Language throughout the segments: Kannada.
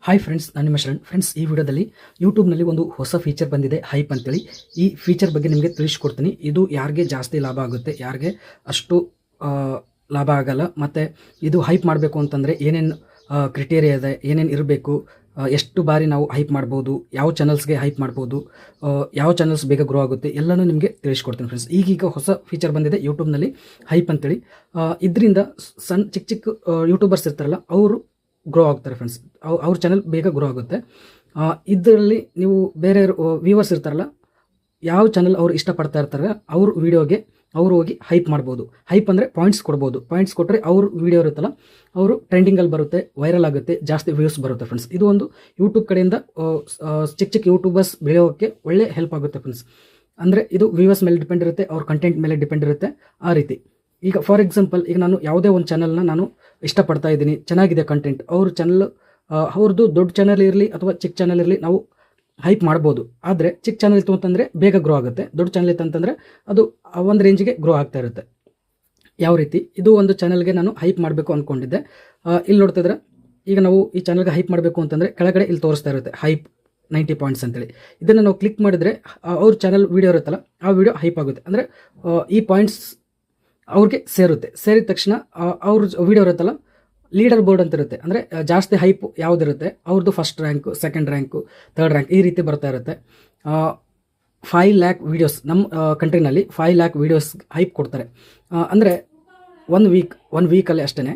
ಹಾಯ್ ಫ್ರೆಂಡ್ಸ್, ನಾನು ನಿಮ್ಮ ಶರಣ್. ಫ್ರೆಂಡ್ಸ್, ಈ ವಿಡಿಯೋದಲ್ಲಿ ಯೂಟ್ಯೂಬ್ನಲ್ಲಿ ಒಂದು ಹೊಸ ಫೀಚರ್ ಬಂದಿದೆ, ಹೈಪ್ ಅಂತೇಳಿ. ಈ ಫೀಚರ್ ಬಗ್ಗೆ ನಿಮಗೆ ತಿಳಿಸ್ಕೊಡ್ತೀನಿ. ಇದು ಯಾರಿಗೆ ಜಾಸ್ತಿ ಲಾಭ ಆಗುತ್ತೆ, ಯಾರಿಗೆ ಅಷ್ಟು ಲಾಭ ಆಗಲ್ಲ, ಮತ್ತು ಇದು ಹೈಪ್ ಮಾಡಬೇಕು ಅಂತಂದರೆ ಏನೇನು ಕ್ರಿಟೇರಿಯಾ ಇದೆ, ಏನೇನು ಇರಬೇಕು, ಎಷ್ಟು ಬಾರಿ ನಾವು ಹೈಪ್ ಮಾಡ್ಬೋದು, ಯಾವ ಚಾನಲ್ಸ್ಗೆ ಹೈಪ್ ಮಾಡ್ಬೋದು, ಯಾವ ಚಾನಲ್ಸ್ ಬೇಗ ಗ್ರೋ ಆಗುತ್ತೆ, ಎಲ್ಲನೂ ನಿಮಗೆ ತಿಳಿಸ್ಕೊಡ್ತೀನಿ ಫ್ರೆಂಡ್ಸ್. ಈಗೀಗ ಹೊಸ ಫೀಚರ್ ಬಂದಿದೆ ಯೂಟ್ಯೂಬ್ನಲ್ಲಿ, ಹೈಪ್ ಅಂತೇಳಿ. ಇದರಿಂದ ಚಿಕ್ಕ ಚಿಕ್ಕ ಯೂಟ್ಯೂಬರ್ಸ್ ಇರ್ತಾರಲ್ಲ, ಅವರು ಗ್ರೋ ಆಗ್ತಾರೆ ಫ್ರೆಂಡ್ಸ್. ಅವ್ರ ಚಾನಲ್ ಬೇಗ ಗ್ರೋ ಆಗುತ್ತೆ. ಇದರಲ್ಲಿ ನೀವು ಬೇರೆ ವ್ಯೂವರ್ಸ್ ಇರ್ತಾರಲ್ಲ, ಯಾವ ಚಾನಲ್ ಅವ್ರು ಇಷ್ಟಪಡ್ತಾ ಇರ್ತಾರೆ ಅವ್ರ ವೀಡಿಯೋಗೆ ಅವರು ಹೋಗಿ ಹೈಪ್ ಮಾಡ್ಬೋದು. ಹೈಪ್ ಅಂದರೆ ಪಾಯಿಂಟ್ಸ್ ಕೊಡ್ಬೋದು. ಪಾಯಿಂಟ್ಸ್ ಕೊಟ್ಟರೆ ಅವ್ರ ವೀಡಿಯೋ ಇರುತ್ತಲ್ಲ, ಅವರು ಟ್ರೆಂಡಿಂಗಲ್ಲಿ ಬರುತ್ತೆ, ವೈರಲ್ ಆಗುತ್ತೆ, ಜಾಸ್ತಿ ವ್ಯೂಸ್ ಬರುತ್ತೆ ಫ್ರೆಂಡ್ಸ್. ಇದು ಒಂದು ಯೂಟ್ಯೂಬ್ ಕಡೆಯಿಂದ ಚಿಕ್ಕ ಚಿಕ್ಕ ಯೂಟ್ಯೂಬರ್ಸ್ ಬೆಳೆಯೋಕ್ಕೆ ಒಳ್ಳೆ ಹೆಲ್ಪ್ ಆಗುತ್ತೆ ಫ್ರೆಂಡ್ಸ್. ಅಂದರೆ ಇದು ವ್ಯೂವರ್ಸ್ ಮೇಲೆ ಡಿಪೆಂಡ್ ಇರುತ್ತೆ, ಅವ್ರ ಕಂಟೆಂಟ್ ಮೇಲೆ ಡಿಪೆಂಡ್ ಇರುತ್ತೆ, ಆ ರೀತಿ. ಈಗ ಫಾರ್ ಎಕ್ಸಾಂಪಲ್, ಈಗ ನಾನು ಯಾವುದೇ ಒಂದು ಚಾನಲ್ನ ನಾನು ಇಷ್ಟಪಡ್ತಾ ಇದ್ದೀನಿ, ಚೆನ್ನಾಗಿದೆ ಕಂಟೆಂಟ್, ಅವ್ರ ಚಾನಲ್ ಅವ್ರದ್ದು ದೊಡ್ಡ ಚಾನಲ್ ಇರಲಿ ಅಥವಾ ಚಿಕ್ಕ ಚಾನಲ್ ಇರಲಿ, ನಾವು ಹೈಪ್ ಮಾಡ್ಬೋದು. ಆದರೆ ಚಿಕ್ಕ ಚಾನಲ್ ಇತ್ತು ಅಂತಂದರೆ ಬೇಗ ಗ್ರೋ ಆಗುತ್ತೆ, ದೊಡ್ಡ ಚಾನಲ್ ಇತ್ತು ಅಂತಂದರೆ ಅದು ಒಂದು ರೇಂಜಿಗೆ ಗ್ರೋ ಆಗ್ತಾ ಇರುತ್ತೆ. ಯಾವ ರೀತಿ, ಇದು ಒಂದು ಚಾನಲ್ಗೆ ನಾನು ಹೈಪ್ ಮಾಡಬೇಕು ಅಂದ್ಕೊಂಡಿದ್ದೆ. ಇಲ್ಲಿ ನೋಡ್ತಿದ್ರೆ, ಈಗ ನಾವು ಈ ಚಾನಲ್ಗೆ ಹೈಪ್ ಮಾಡಬೇಕು ಅಂತಂದರೆ ಕೆಳಗಡೆ ಇಲ್ಲಿ ತೋರಿಸ್ತಾ ಇರುತ್ತೆ ಹೈಪ್ 90 ಪಾಯಿಂಟ್ಸ್ ಅಂತೇಳಿ. ಇದನ್ನು ನಾವು ಕ್ಲಿಕ್ ಮಾಡಿದರೆ ಅವ್ರ ಚಾನಲ್ ವೀಡಿಯೋ ಇರುತ್ತಲ್ಲ, ಆ ವಿಡಿಯೋ ಹೈಪ್ ಆಗುತ್ತೆ. ಅಂದರೆ ಈ ಪಾಯಿಂಟ್ಸ್ ಅವ್ರಿಗೆ ಸೇರುತ್ತೆ. ಸೇರಿದ ತಕ್ಷಣ ಅವ್ರ ವಿಡಿಯೋ ಇರುತ್ತಲ್ಲ, ಲೀಡರ್ ಬೋರ್ಡ್ ಅಂತ ಇರುತ್ತೆ. ಅಂದರೆ ಜಾಸ್ತಿ ಹೈಪ್ ಯಾವುದಿರುತ್ತೆ ಅವ್ರದ್ದು first rank, second rank, third rank, ಈ ರೀತಿ ಬರ್ತಾ ಇರುತ್ತೆ. 5 ಲ್ಯಾಕ್ ವೀಡಿಯೋಸ್ ನಮ್ಮ ಕಂಟ್ರಿನಲ್ಲಿ 5 ಲ್ಯಾಕ್ ವೀಡಿಯೋಸ್ ಹೈಪ್ ಕೊಡ್ತಾರೆ. ಅಂದರೆ ಒನ್ ವೀಕಲ್ಲಿ ಅಷ್ಟೇ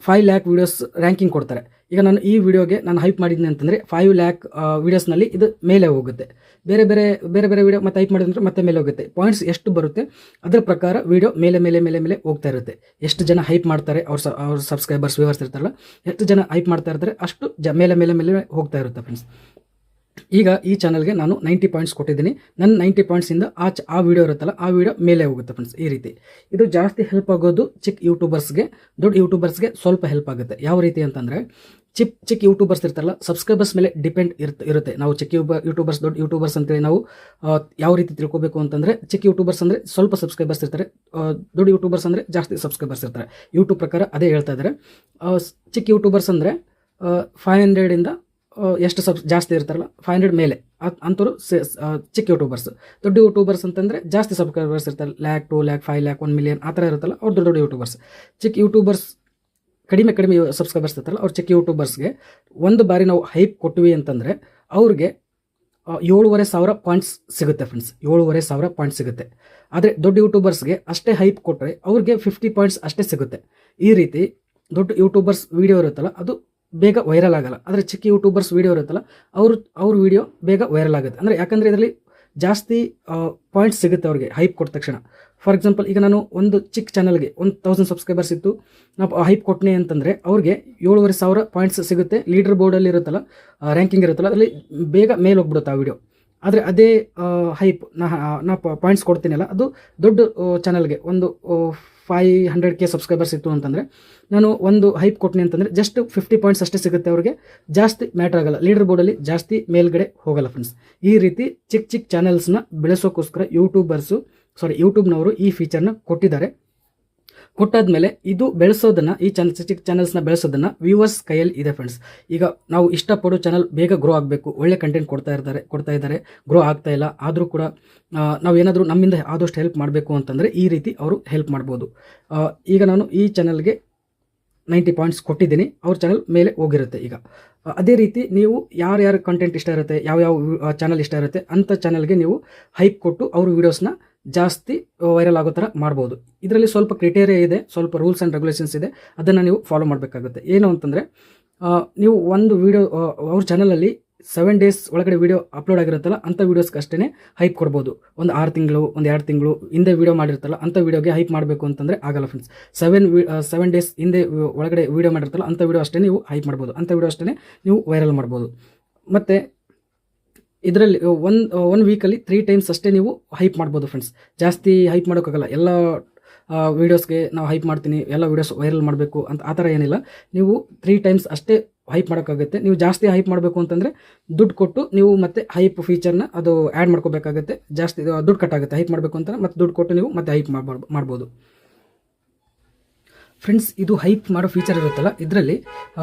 5 ಲ್ಯಾಕ್ ವೀಡಿಯೋಸ್ ರ್ಯಾಂಕಿಂಗ್ ಕೊಡ್ತಾರೆ. ಈಗ ನಾನು ಈ ವಿಡಿಯೋಗೆ ನಾನು ಹೈಪ್ ಮಾಡಿದ್ದೀನಿ ಅಂತಂದರೆ 5 ಲ್ಯಾಕ್ ವೀಡಿಯೋಸ್ನಲ್ಲಿ ಇದು ಮೇಲೆ ಹೋಗುತ್ತೆ. ಬೇರೆ ಬೇರೆ ವೀಡಿಯೋ ಮತ್ತೆ ಹೈಪ್ ಮಾಡಿದ್ರೆ ಮತ್ತೆ ಮೇಲೆ ಹೋಗುತ್ತೆ. ಪಾಯಿಂಟ್ಸ್ ಎಷ್ಟು ಬರುತ್ತೆ ಅದರ ಪ್ರಕಾರ ವೀಡಿಯೋ ಮೇಲೆ ಹೋಗ್ತಾ ಇರುತ್ತೆ. ಎಷ್ಟು ಜನ ಹೈಪ್ ಮಾಡ್ತಾರೆ, ಅವ್ರ ಸಬ್ಸ್ಕ್ರೈಬರ್ಸ್, ವ್ಯೂವರ್ಸ್ ಇರ್ತಾರಲ್ಲ, ಎಷ್ಟು ಜನ ಹೈಪ್ ಮಾಡ್ತಾ ಇರ್ತಾರೆ ಅಷ್ಟು ಮೇಲೆ ಹೋಗ್ತಾ ಇರುತ್ತೆ ಫ್ರೆಂಡ್ಸ್. ಈಗ ಈ ಚಾನಲ್ಗೆ ನಾನು 90 ಪಾಯಿಂಟ್ಸ್ ಕೊಟ್ಟಿದ್ದೀನಿ. ನನ್ನ 90 ಪಾಯಿಂಟ್ಸಿಂದ ಆ ವಿಡಿಯೋ ಇರುತ್ತಲ್ಲ, ಆ ವಿಡಿಯೋ ಮೇಲೆ ಹೋಗುತ್ತೆ ಫ್ರೆಂಡ್ಸ್. ಈ ರೀತಿ ಇದು ಜಾಸ್ತಿ ಹೆಲ್ಪ್ ಆಗೋದು ಚಿಕ್ಕ ಯೂಟ್ಯೂಬರ್ಸ್ಗೆ. ದೊಡ್ಡ ಯೂಟ್ಯೂಬರ್ಸ್ಗೆ ಸ್ವಲ್ಪ ಹೆಲ್ಪ್ ಆಗುತ್ತೆ. ಯಾವ ರೀತಿ ಅಂತಂದರೆ, ಚಿಕ್ಕ ಯೂಟ್ಯೂಬರ್ಸ್ ಇರ್ತಾರಲ್ಲ, ಸಬ್ಸ್ಕ್ರೈಬರ್ಸ್ ಮೇಲೆ ಡಿಪೆಂಡ್ ಇರುತ್ತೆ. ನಾವು ಚಿಕ್ಕ ಯೂಟ್ಯೂಬರ್ಸ್, ದೊಡ್ಡ ಯೂಟ್ಯೂಬರ್ಸ್ ಅಂತೇಳಿ ನಾವು ಯಾವ ರೀತಿ ತಿಳ್ಕೊಬೇಕು ಅಂತಂದರೆ, ಚಿಕ್ಕ ಯೂಟ್ಯೂಬರ್ಸ್ ಅಂದರೆ ಸ್ವಲ್ಪ ಸಬ್ಸ್ಕ್ರೈಬರ್ಸ್ ಇರ್ತಾರೆ, ದೊಡ್ಡ ಯೂಟ್ಯೂಬರ್ಸ್ ಅಂದರೆ ಜಾಸ್ತಿ ಸಬ್ಸ್ಕ್ರೈಬರ್ಸ್ ಇರ್ತಾರೆ. ಯೂಟ್ಯೂಬ್ ಪ್ರಕಾರ ಅದೇ ಹೇಳ್ತಾ ಇದ್ದಾರೆ. ಚಿಕ್ಕ ಯೂಟ್ಯೂಬರ್ಸ್ ಅಂದರೆ 500ಇಂದ ಎಷ್ಟು ಜಾಸ್ತಿ ಇರ್ತಾರಲ್ಲ, 500 ಮೇಲೆ ಅಂಥವ್ರು ಚಿಕ್ಕ ಯೂಟ್ಯೂಬರ್ಸ್. ದೊಡ್ಡ ಯೂಟ್ಯೂಬರ್ಸ್ ಅಂತಂದರೆ ಜಾಸ್ತಿ ಸಬ್ಸ್ಕ್ರೈಬರ್ಸ್ ಇರ್ತಾರೆ, 1 ಲ್ಯಾಕ್, 2 ಲ್ಯಾಕ್, 5 ಲ್ಯಾಕ್, 1 ಮಿಲಿಯನ್ ಆ ಥರ ಇರುತ್ತಲ್ಲ, ಅವ್ರು ದೊಡ್ಡ ಯೂಟ್ಯೂಬರ್ಸ್. ಚಿಕ್ಕ ಯೂಟ್ಯೂಬರ್ಸ್ ಕಡಿಮೆ ಸಬ್ಸ್ಕ್ರೈಬರ್ಸ್ ಇರ್ತಾರಲ್ಲ, ಅವ್ರು ಚಿಕ್ಕ ಯೂಟ್ಯೂಬರ್ಸ್ಗೆ ಒಂದು ಬಾರಿ ನಾವು ಹೈಪ್ ಕೊಟ್ವಿ ಅಂತಂದರೆ ಅವ್ರಿಗೆ 7,500 ಪಾಯಿಂಟ್ಸ್ ಸಿಗುತ್ತೆ ಫ್ರೆಂಡ್ಸ್. 7,500 ಪಾಯಿಂಟ್ಸ್ ಸಿಗುತ್ತೆ. ಆದರೆ ದೊಡ್ಡ ಯೂಟ್ಯೂಬರ್ಸ್ಗೆ ಅಷ್ಟೇ ಹೈಪ್ ಕೊಟ್ಟರೆ ಅವ್ರಿಗೆ 50 ಪಾಯಿಂಟ್ಸ್ ಅಷ್ಟೇ ಸಿಗುತ್ತೆ. ಈ ರೀತಿ ದೊಡ್ಡ ಯೂಟ್ಯೂಬರ್ಸ್ ವೀಡಿಯೋ ಇರುತ್ತಲ್ಲ, ಅದು ಬೇಗ ವೈರಲ್ ಆಗಲ್ಲ. ಆದರೆ ಚಿಕ್ಕ ಯೂಟ್ಯೂಬರ್ಸ್ ವೀಡಿಯೋ ಇರುತ್ತಲ್ಲ, ಅವ್ರ ವೀಡಿಯೋ ಬೇಗ ವೈರಲ್ ಆಗುತ್ತೆ. ಅಂದರೆ ಯಾಕಂದರೆ ಇದರಲ್ಲಿ ಜಾಸ್ತಿ ಪಾಯಿಂಟ್ಸ್ ಸಿಗುತ್ತೆ ಅವ್ರಿಗೆ ಹೈಪ್ ಕೊಟ್ಟ ತಕ್ಷಣ. ಫಾರ್ ಎಕ್ಸಾಂಪಲ್, ಈಗ ನಾನು ಒಂದು ಚಿಕ್ಕ ಚಾನಲ್ಗೆ 1000 ಸಬ್ಸ್ಕ್ರೈಬರ್ಸ್ ಇತ್ತು, ನಾವು ಹೈಪ್ ಕೊಟ್ಟನೆ ಅಂತಂದರೆ ಅವ್ರಿಗೆ 7,500 ಪಾಯಿಂಟ್ಸ್ ಸಿಗುತ್ತೆ. ಲೀಡರ್ ಬೋರ್ಡಲ್ಲಿ ಇರುತ್ತಲ್ಲ, ರ್ಯಾಂಕಿಂಗ್ ಇರುತ್ತಲ್ಲ, ಅದರಲ್ಲಿ ಬೇಗ ಮೇಲೆ ಹೋಗ್ಬಿಡುತ್ತೆ ಆ ವಿಡಿಯೋ. ಆದರೆ ಅದೇ ಹೈಪ್ ನಾ ಪಾಯಿಂಟ್ಸ್ ಕೊಡ್ತೀನಲ್ಲ, ಅದು ದೊಡ್ಡ ಚಾನಲ್ಗೆ ಒಂದು 500K ಸಬ್ಸ್ಕ್ರೈಬರ್ಸ್ ಇತ್ತು ಅಂತಂದರೆ, ನಾನು ಒಂದು ಹೈಪ್ ಕೊಟ್ಟನೆ ಅಂತಂದರೆ ಜಸ್ಟ್ 50 ಪಾಯಿಂಟ್ಸ್ ಅಷ್ಟೇ ಸಿಗುತ್ತೆ ಅವ್ರಿಗೆ. ಜಾಸ್ತಿ ಮ್ಯಾಟ್ರ್ ಆಗಲ್ಲ, ಲೀಡರ್ ಬೋರ್ಡಲ್ಲಿ ಜಾಸ್ತಿ ಮೇಲ್ಗಡೆ ಹೋಗಲ್ಲ ಫ್ರೆಂಡ್ಸ್. ಈ ರೀತಿ ಚಿಕ್ಕ ಚಾನಲ್ಸ್ನ ಬೆಳೆಸೋಕ್ಕೋಸ್ಕರ ಯೂಟ್ಯೂಬ್ನವರು ಈ ಫೀಚರ್ನ ಕೊಟ್ಟಿದ್ದಾರೆ. ಕೊಟ್ಟಾದ್ಮೇಲೆ ಇದು ಬೆಳೆಸೋದನ್ನು, ಈ ಚಿಕ್ಕ ಚಾನಲ್ಸ್ನ ಬೆಳೆಸೋದನ್ನು ವ್ಯೂವರ್ಸ್ ಕೈಯಲ್ಲಿ ಇದೆ ಫ್ರೆಂಡ್ಸ್. ಈಗ ನಾವು ಇಷ್ಟಪಡೋ ಚಾನಲ್ ಬೇಗ ಗ್ರೋ ಆಗಬೇಕು, ಒಳ್ಳೆ ಕಂಟೆಂಟ್ ಕೊಡ್ತಾ ಇದ್ದಾರೆ, ಗ್ರೋ ಆಗ್ತಾ ಇಲ್ಲ, ಆದರೂ ಕೂಡ ನಾವು ಏನಾದರೂ ನಮ್ಮಿಂದ ಆದಷ್ಟು ಹೆಲ್ಪ್ ಮಾಡಬೇಕು ಅಂತಂದರೆ ಈ ರೀತಿ ಅವರು ಹೆಲ್ಪ್ ಮಾಡ್ಬೋದು. ಈಗ ನಾನು ಈ ಚಾನಲ್ಗೆ 90 ಪಾಯಿಂಟ್ಸ್ ಕೊಟ್ಟಿದ್ದೀನಿ, ಅವ್ರ ಚಾನಲ್ ಮೇಲೆ ಹೋಗಿರುತ್ತೆ. ಈಗ ಅದೇ ರೀತಿ ನೀವು ಯಾರ್ಯಾರ ಕಂಟೆಂಟ್ ಇಷ್ಟ ಇರುತ್ತೆ, ಯಾವ ಚಾನಲ್ ಇಷ್ಟ ಇರುತ್ತೆ ಅಂಥ ಚಾನಲ್ಗೆ ನೀವು ಹೈಪ್ ಕೊಟ್ಟು ಅವ್ರ ವೀಡಿಯೋಸ್ನ ಜಾಸ್ತಿ ವೈರಲ್ ಆಗೋ ಥರ ಮಾಡ್ಬೋದು. ಇದರಲ್ಲಿ ಸ್ವಲ್ಪ ಕ್ರೈಟೇರಿಯಾ ಇದೆ, ಸ್ವಲ್ಪ ರೂಲ್ಸ್ ಆ್ಯಂಡ್ ರೆಗ್ಯುಲೇಷನ್ಸ್ ಇದೆ, ಅದನ್ನು ನೀವು ಫಾಲೋ ಮಾಡಬೇಕಾಗುತ್ತೆ. ಏನು ಅಂತಂದರೆ, ನೀವು ಒಂದು ವೀಡಿಯೋ ಅವ್ರ ಚಾನಲಲ್ಲಿ 7 ಡೇಸ್ ಒಳಗಡೆ ವೀಡಿಯೋ ಅಪ್ಲೋಡ್ ಆಗಿರುತ್ತಲ್ಲ, ಅಂಥ ವೀಡಿಯೋಸ್ಗೆ ಅಷ್ಟೇ ಹೈಪ್ ಕೊಡ್ಬೋದು. ಒಂದು 6 ತಿಂಗಳು, ಒಂದು 2 ತಿಂಗಳು ಹಿಂದೆ ವೀಡಿಯೋ ಮಾಡಿರ್ತಾರಲ್ಲ, ಅಂಥ ವೀಡಿಯೋಗೆ ಹೈಪ್ ಮಾಡಬೇಕು ಅಂತಂದರೆ ಆಗಲ್ಲ ಫ್ರೆಂಡ್ಸ್. 7 ಡೇಸ್ ಹಿಂದೆ ಒಳಗಡೆ ವೀಡಿಯೋ ಮಾಡಿರ್ತಾರಲ್ಲ, ಅಂಥ ವೀಡಿಯೋ ಅಷ್ಟೇ ನೀವು ಹೈಪ್ ಮಾಡ್ಬೋದು, ಅಂಥ ವೀಡಿಯೋ ಅಷ್ಟೇ ನೀವು ವೈರಲ್ ಮಾಡ್ಬೋದು. ಮತ್ತು ಇದರಲ್ಲಿ ಒನ್ ವೀಕಲ್ಲಿ 3 ಟೈಮ್ಸ್ ಅಷ್ಟೇ ನೀವು ಹೈಪ್ ಮಾಡ್ಬೋದು ಫ್ರೆಂಡ್ಸ್. ಜಾಸ್ತಿ ಹೈಪ್ ಮಾಡೋಕ್ಕಾಗಲ್ಲ. ಎಲ್ಲ ವೀಡಿಯೋಸ್ಗೆ ನಾವು ಹೈಪ್ ಮಾಡ್ತೀನಿ, ಎಲ್ಲ ವೀಡಿಯೋಸ್ ವೈರಲ್ ಮಾಡಬೇಕು ಅಂತ ಆ ಥರ ಏನಿಲ್ಲ. ನೀವು 3 ಟೈಮ್ಸ್ ಅಷ್ಟೇ ಹೈಪ್ ಮಾಡೋಕ್ಕಾಗುತ್ತೆ. ನೀವು ಜಾಸ್ತಿ ಹೈಪ್ ಮಾಡಬೇಕು ಅಂತಂದರೆ ದುಡ್ಡು ಕೊಟ್ಟು ನೀವು ಮತ್ತೆ ಹೈಪ್ ಫೀಚರ್ನ ಅದು ಆ್ಯಡ್ ಮಾಡ್ಕೋಬೇಕಾಗುತ್ತೆ. ಜಾಸ್ತಿ ದುಡ್ಡು ಕಟ್ಟಾಗುತ್ತೆ ಹೈಪ್ ಮಾಡಬೇಕು ಅಂತ, ಮತ್ತೆ ದುಡ್ಡು ಕೊಟ್ಟು ನೀವು ಮತ್ತೆ ಹೈಪ್ ಮಾಡ್ಬೋದು. ಫ್ರೆಂಡ್ಸ್, ಇದು ಹೈಪ್ ಮಾಡೋ ಫೀಚರ್ ಇರುತ್ತಲ್ಲ, ಇದರಲ್ಲಿ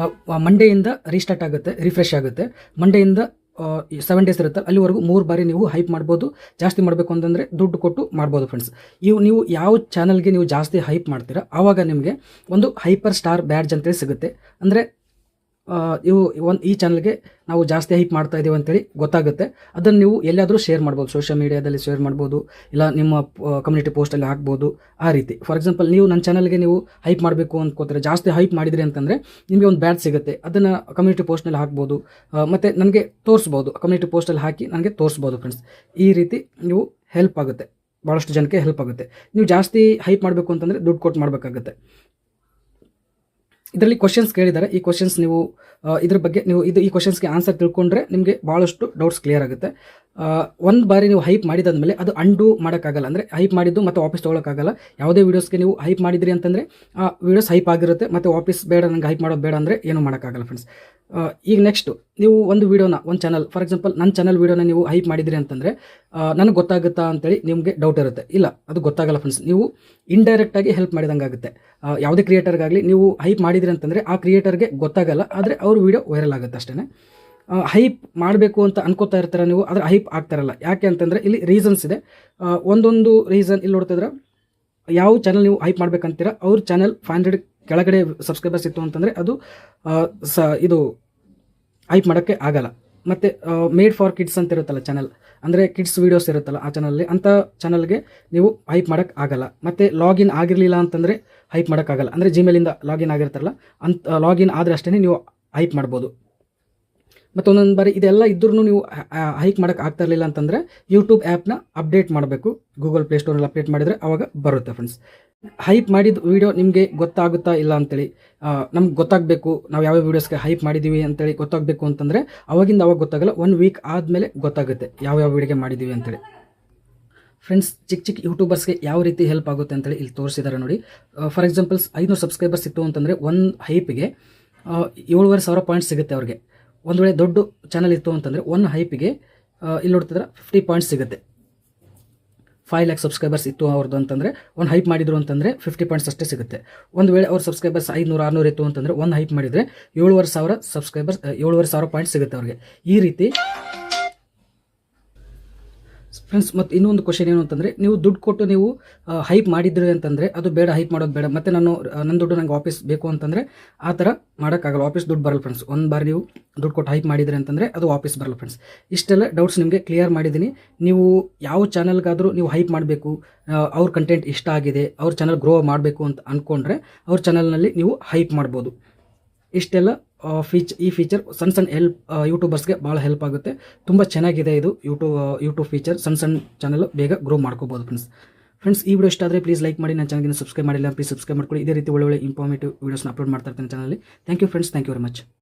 ಮಂಡೆಯಿಂದ ರೀಸ್ಟಾರ್ಟ್ ಆಗುತ್ತೆ, ರಿಫ್ರೆಶ್ ಆಗುತ್ತೆ. ಮಂಡೆಯಿಂದ 7 ಡೇಸ್ ಇರುತ್ತೆ, ಅಲ್ಲಿವರೆಗೂ 3 ಬಾರಿ ನೀವು ಹೈಪ್ ಮಾಡ್ಬೋದು. ಜಾಸ್ತಿ ಮಾಡಬೇಕು ಅಂತಂದರೆ ದುಡ್ಡು ಕೊಟ್ಟು ಮಾಡ್ಬೋದು ಫ್ರೆಂಡ್ಸ್. ನೀವು ಯಾವ ಚಾನಲ್ಗೆ ನೀವು ಜಾಸ್ತಿ ಹೈಪ್ ಮಾಡ್ತೀರಾ ಆವಾಗ ನಿಮಗೆ ಒಂದು ಹೈಪರ್ ಸ್ಟಾರ್ ಬ್ಯಾಡ್ಜ್ ಅಂತೇಳಿ ಸಿಗುತ್ತೆ. ಅಂದರೆ ಈ ಚಾನಲ್ಗೆ ನಾವು ಜಾಸ್ತಿ ಹೈಪ್ ಮಾಡ್ತಾ ಇದ್ದೀವಿ ಅಂತೇಳಿ ಗೊತ್ತಾಗುತ್ತೆ. ಅದನ್ನು ನೀವು ಎಲ್ಲಾದರೂ ಶೇರ್ ಮಾಡ್ಬೋದು, ಸೋಷಿಯಲ್ ಮೀಡಿಯಾದಲ್ಲಿ ಶೇರ್ ಮಾಡ್ಬೋದು, ಇಲ್ಲ ನಿಮ್ಮ ಕಮ್ಯುನಿಟಿ ಪೋಸ್ಟಲ್ಲಿ ಹಾಕ್ಬೋದು. ಆ ರೀತಿ ಫಾರ್ ಎಕ್ಸಾಂಪಲ್ ನೀವು ನನ್ನ ಚಾನಲ್ಗೆ ನೀವು ಹೈಪ್ ಮಾಡಬೇಕು ಅಂದ್ಕೋತಾರೆ, ಜಾಸ್ತಿ ಹೈಪ್ ಮಾಡಿದ್ರಿ ಅಂತಂದರೆ ನಿಮಗೆ ಒಂದು ಬ್ಯಾಡ್ಜ್ ಸಿಗುತ್ತೆ. ಅದನ್ನು ಕಮ್ಯುನಿಟಿ ಪೋಸ್ಟ್ನಲ್ಲಿ ಹಾಕ್ಬೋದು, ಮತ್ತು ನನಗೆ ತೋರಿಸ್ಬೋದು, ಕಮ್ಯುನಿಟಿ ಪೋಸ್ಟಲ್ಲಿ ಹಾಕಿ ನನಗೆ ತೋರಿಸ್ಬೋದು ಫ್ರೆಂಡ್ಸ್. ಈ ರೀತಿ ನೀವು ಹೆಲ್ಪ್ ಆಗುತ್ತೆ, ಭಾಳಷ್ಟು ಜನಕ್ಕೆ ಹೆಲ್ಪ್ ಆಗುತ್ತೆ. ನೀವು ಜಾಸ್ತಿ ಹೈಪ್ ಮಾಡಬೇಕು ಅಂತಂದರೆ ದುಡ್ಡು ಕೊಟ್ಟು ಮಾಡಬೇಕಾಗುತ್ತೆ. ಇದರಲ್ಲಿ ಕ್ವಶನ್ಸ್ ಕೇಳಿದ್ದಾರೆ. ಈ ಕ್ವಶನ್ಸ್ ನೀವು ಇದ್ರ ಬಗ್ಗೆ ನೀವು ಈ ಕ್ವಶನ್ಸ್ಗೆ ಆನ್ಸರ್ ತಿಳ್ಕೊಂಡ್ರೆ ನಿಮಗೆ ಭಾಳಷ್ಟು ಡೌಟ್ಸ್ ಕ್ಲಿಯರ್ ಆಗುತ್ತೆ. ಒಂದು ಬಾರಿ ನೀವು ಹೈಪ್ ಮಾಡಿದಾದ್ಮೇಲೆ ಅದು ಅಂಡು ಮಾಡೋಕ್ಕಾಗಲ್ಲ. ಅಂದರೆ ಹೈಪ್ ಮಾಡಿದ್ದು ಮತ್ತು ವಾಪಸ್ ತೊಗೊಳಕ್ಕಾಗಲ್ಲ. ಯಾವುದೇ ವೀಡಿಯೋಸ್ಗೆ ನೀವು ಹೈಪ್ ಮಾಡಿದ್ರಿ ಅಂತಂದರೆ ಆ ವೀಡಿಯೋಸ್ ಹೈಪ್ ಆಗಿರುತ್ತೆ, ಮತ್ತು ವಾಪಸ್ ಬೇಡ, ನನಗೆ ಹೈಪ್ ಮಾಡೋದು ಬೇಡ ಅಂದರೆ ಏನೂ ಮಾಡೋಕ್ಕಾಗಲ್ಲ ಫ್ರೆಂಡ್ಸ್. ಈಗ ನೆಕ್ಸ್ಟು ನೀವು ಒಂದು ವೀಡಿಯೋನ, ಒಂದು ಚಾನಲ್, ಫಾರ್ ಎಕ್ಸಾಂಪಲ್ ನನ್ನ ಚಾನಲ್ ವೀಡಿಯೋನ ನೀವು ಹೈಪ್ ಮಾಡಿದ್ರಿ ಅಂತಂದರೆ ನನಗೆ ಗೊತ್ತಾಗುತ್ತಾ ಅಂತೇಳಿ ನಿಮಗೆ ಡೌಟ್ ಇರುತ್ತೆ. ಇಲ್ಲ, ಅದು ಗೊತ್ತಾಗಲ್ಲ ಫ್ರೆಂಡ್ಸ್. ನೀವು ಇಂಡೈರೆಕ್ಟಾಗಿ ಹೆಲ್ಪ್ ಮಾಡಿದಂಗೆ ಆಗುತ್ತೆ. ಯಾವುದೇ ಕ್ರಿಯೇಟರ್ಗಾಗಲಿ ನೀವು ಹೈಪ್ ಮಾಡಿದ್ರಿ ಅಂತಂದರೆ ಆ ಕ್ರಿಯೇಟರ್ಗೆ ಗೊತ್ತಾಗಲ್ಲ, ಆದರೆ ಅವ್ರ ವೀಡಿಯೋ ವೈರಲ್ ಆಗುತ್ತೆ ಅಷ್ಟೇ. ಹೈಪ್ ಮಾಡಬೇಕು ಅಂತ ಅನ್ಕೋತಾ ಇರ್ತಾರೆ ನೀವು, ಆದರೆ ಹೈಪ್ ಆಗ್ತಾರಲ್ಲ. ಯಾಕೆ ಅಂತಂದರೆ ಇಲ್ಲಿ ರೀಸನ್ಸ್ ಇದೆ. ಒಂದೊಂದು ರೀಸನ್ ಇಲ್ಲಿ ನೋಡ್ತಿದ್ರೆ, ಯಾವ ಚಾನಲ್ ನೀವು ಹೈಪ್ ಮಾಡ್ಬೇಕಂತೀರ ಅವ್ರ ಚಾನಲ್ 500 ಕೆಳಗಡೆ ಸಬ್ಸ್ಕ್ರೈಬರ್ಸ್ ಇತ್ತು ಅಂತಂದರೆ ಅದು ಇದು ಹೈಪ್ ಮಾಡೋಕ್ಕೆ ಆಗಲ್ಲ. ಮತ್ತು ಮೇಡ್ ಫಾರ್ ಕಿಡ್ಸ್ ಅಂತ ಇರುತ್ತಲ್ಲ ಚಾನಲ್, ಅಂದರೆ ಕಿಡ್ಸ್ ವೀಡಿಯೋಸ್ ಇರುತ್ತಲ್ಲ ಆ ಚಾನಲ್ಲಿ, ಅಂಥ ಚಾನಲ್ಗೆ ನೀವು ಹೈಪ್ ಮಾಡೋಕ್ಕೆ ಆಗಲ್ಲ. ಮತ್ತು ಲಾಗಿನ್ ಆಗಿರಲಿಲ್ಲ ಅಂತಂದರೆ ಹೈಪ್ ಮಾಡೋಕ್ಕಾಗಲ್ಲ. ಅಂದರೆ ಜಿಮೇಲಿಂದ ಲಾಗಿನ್ ಆಗಿರ್ತಾರಲ್ಲ, ಲಾಗಿನ್ ಆದರೆ ಅಷ್ಟೇ ನೀವು ಹೈಪ್ ಮಾಡ್ಬೋದು. ಮತ್ತು ಒಂದೊಂದು ಬಾರಿ ಇದೆಲ್ಲ ಇದ್ರೂ ನೀವು ಹೈಕ್ ಮಾಡೋಕ್ಕೆ ಆಗ್ತಾ ಇರಲಿಲ್ಲ ಅಂತಂದರೆ ಯೂಟ್ಯೂಬ್ ಆ್ಯಪ್ನ ಅಪ್ಡೇಟ್ ಮಾಡಬೇಕು. ಗೂಗಲ್ ಪ್ಲೇಸ್ಟೋರಲ್ಲಿ ಅಪ್ಡೇಟ್ ಮಾಡಿದರೆ ಆವಾಗ ಬರುತ್ತೆ ಫ್ರೆಂಡ್ಸ್. ಹೈಪ್ ಮಾಡಿದ ವೀಡಿಯೋ ನಿಮಗೆ ಗೊತ್ತಾಗುತ್ತಾ ಇಲ್ಲ ಅಂತೇಳಿ ನಮ್ಗೆ ಗೊತ್ತಾಗಬೇಕು. ನಾವು ಯಾವ ವೀಡಿಯೋಸ್ಗೆ ಹೈಪ್ ಮಾಡಿದ್ದೀವಿ ಅಂತೇಳಿ ಗೊತ್ತಾಗಬೇಕು ಅಂತಂದರೆ ಅವಾಗಿಂದ ಅವಾಗ ಗೊತ್ತಾಗಲ್ಲ, 1 ವೀಕ್ ಆದಮೇಲೆ ಗೊತ್ತಾಗುತ್ತೆ ಯಾವ ವೀಡಿಯೋಗೆ ಮಾಡಿದ್ದೀವಿ ಅಂತೇಳಿ. ಫ್ರೆಂಡ್ಸ್, ಚಿಕ್ಕ ಯೂಟ್ಯೂಬರ್ಸ್ಗೆ ಯಾವ ರೀತಿ ಹೆಲ್ಪ್ ಆಗುತ್ತೆ ಅಂತೇಳಿ ಇಲ್ಲಿ ತೋರಿಸಿದ್ದಾರೆ ನೋಡಿ. ಫಾರ್ ಎಕ್ಸಾಂಪಲ್ಸ್ 500 ಸಬ್ಸ್ಕ್ರೈಬರ್ಸ್ ಇತ್ತು ಅಂತಂದರೆ ಒಂದು ಹೈಪಿಗೆ 7,500 ಪಾಯಿಂಟ್ಸ್ ಸಿಗುತ್ತೆ ಅವ್ರಿಗೆ. ಒಂದು ವೇಳೆ ದೊಡ್ಡ ಚಾನಲ್ ಇತ್ತು ಅಂತಂದರೆ ಒಂದು ಹೈಪಿಗೆ ಇಲ್ಲಿ ನೋಡ್ತಿದ್ರೆ 50 ಪಾಯಿಂಟ್ಸ್ ಸಿಗುತ್ತೆ. 5 lakhs ಸಬ್ಸ್ಕ್ರೈಬರ್ಸ್ ಇತ್ತು ಅವ್ರದ್ದು ಅಂತಂದರೆ ಒಂದು ಹೈಪ್ ಮಾಡಿದ್ರು ಅಂತಂದರೆ 50 ಪಾಯಿಂಟ್ಸ್ ಅಷ್ಟೇ ಸಿಗುತ್ತೆ. ಒಂದು ವೇಳೆ ಅವ್ರ ಸಬ್ಸ್ಕ್ರೈಬರ್ಸ್ 500-600 ಇತ್ತು ಅಂತಂದರೆ ಒಂದು ಹೈಪ್ ಮಾಡಿದರೆ 7,500 ಸಬ್ಸ್ಕ್ರೈಬರ್ಸ್ 7,500 ಪಾಯಿಂಟ್ಸ್ ಸಿಗುತ್ತೆ ಅವ್ರಿಗೆ. ಈ ರೀತಿ ಫ್ರೆಂಡ್ಸ್. ಮತ್ತು ಇನ್ನೊಂದು ಕ್ವಶನ್ ಏನು ಅಂತಂದರೆ, ನೀವು ದುಡ್ಡು ಕೊಟ್ಟು ನೀವು ಹೈಪ್ ಮಾಡಿದ್ರಿ ಅಂತಂದರೆ ಅದು ಬೇಡ, ಹೈಪ್ ಮಾಡೋದು ಬೇಡ, ಮತ್ತು ನನ್ನ ದುಡ್ಡು ನಂಗೆ ವಾಪಸ್ ಬೇಕು ಅಂತಂದರೆ ಆ ಥರ ಮಾಡೋಕ್ಕಾಗಲ್ಲ. ವಾಪಸ್ ದುಡ್ಡು ಬರಲ್ಲ ಫ್ರೆಂಡ್ಸ್. ಒಂದು ಬಾರಿ ನೀವು ದುಡ್ಡು ಕೊಟ್ಟು ಹೈಪ್ ಮಾಡಿದ್ರಿ ಅಂತಂದರೆ ಅದು ವಾಪಸ್ ಬರಲ್ಲ ಫ್ರೆಂಡ್ಸ್. ಇಷ್ಟೆಲ್ಲ ಡೌಟ್ಸ್ ನಿಮಗೆ ಕ್ಲಿಯರ್ ಮಾಡಿದ್ದೀನಿ. ನೀವು ಯಾವ ಚಾನಲ್ಗಾದರೂ ನೀವು ಹೈಪ್ ಮಾಡಬೇಕು, ಅವ್ರ ಕಂಟೆಂಟ್ ಇಷ್ಟ ಆಗಿದೆ, ಅವ್ರ ಚಾನಲ್ ಗ್ರೋ ಮಾಡಬೇಕು ಅಂತ ಅಂದ್ಕೊಂಡ್ರೆ ಅವ್ರ ಚಾನಲ್ನಲ್ಲಿ ನೀವು ಹೈಪ್ ಮಾಡ್ಬೋದು. ಇಷ್ಟೆಲ್ಲ ಈ ಫೀಚರ್ ಸಣ್ಣ ಯೂಟ್ಯೂಬರ್ಸ್ಗೆ ಭಾಳ ಹೆಲ್ಪ್ ಆಗುತ್ತೆ. ತುಂಬ ಚೆನ್ನಾಗಿದೆ ಇದು ಯೂಟ್ಯೂಬ್ ಫೀಚರ್. ಸಣ್ಣ ಚಾನಲ್ ಬೇಗ ಗ್ರೋ ಮಾಡ್ಕೋಬೋದು ಫ್ರೆಂಡ್ಸ್. ಈ ವಿಡಿಯೋ ಇಷ್ಟ ಆದರೆ ಪ್ಲೀಸ್ ಲೈಕ್ ಮಾಡಿ. ನನ್ನ ಚಾನಲ್ಗೆ ಸಬ್ಸ್ಕ್ರೈಬ್ ಮಾಡಿಲ್ಲ ಪ್ಲೀಸ್ ಸಬ್ಸ್ಕ್ರೈಬ್ ಮಾಡ್ಕೊಳ್ಳಿ. ಇದೇ ರೀತಿ ಒಳ್ಳೆ ಇನ್ಫಾರ್ಮೇಟಿವ್ ವೀಡಿಯೋಸ್ನ ಅಪ್ಲೋಡ್ ಮಾಡ್ತಾ ಇರ್ತೀನಿ ಚಾನಲಲ್ಲಿ. Thank you friends, thank you very much.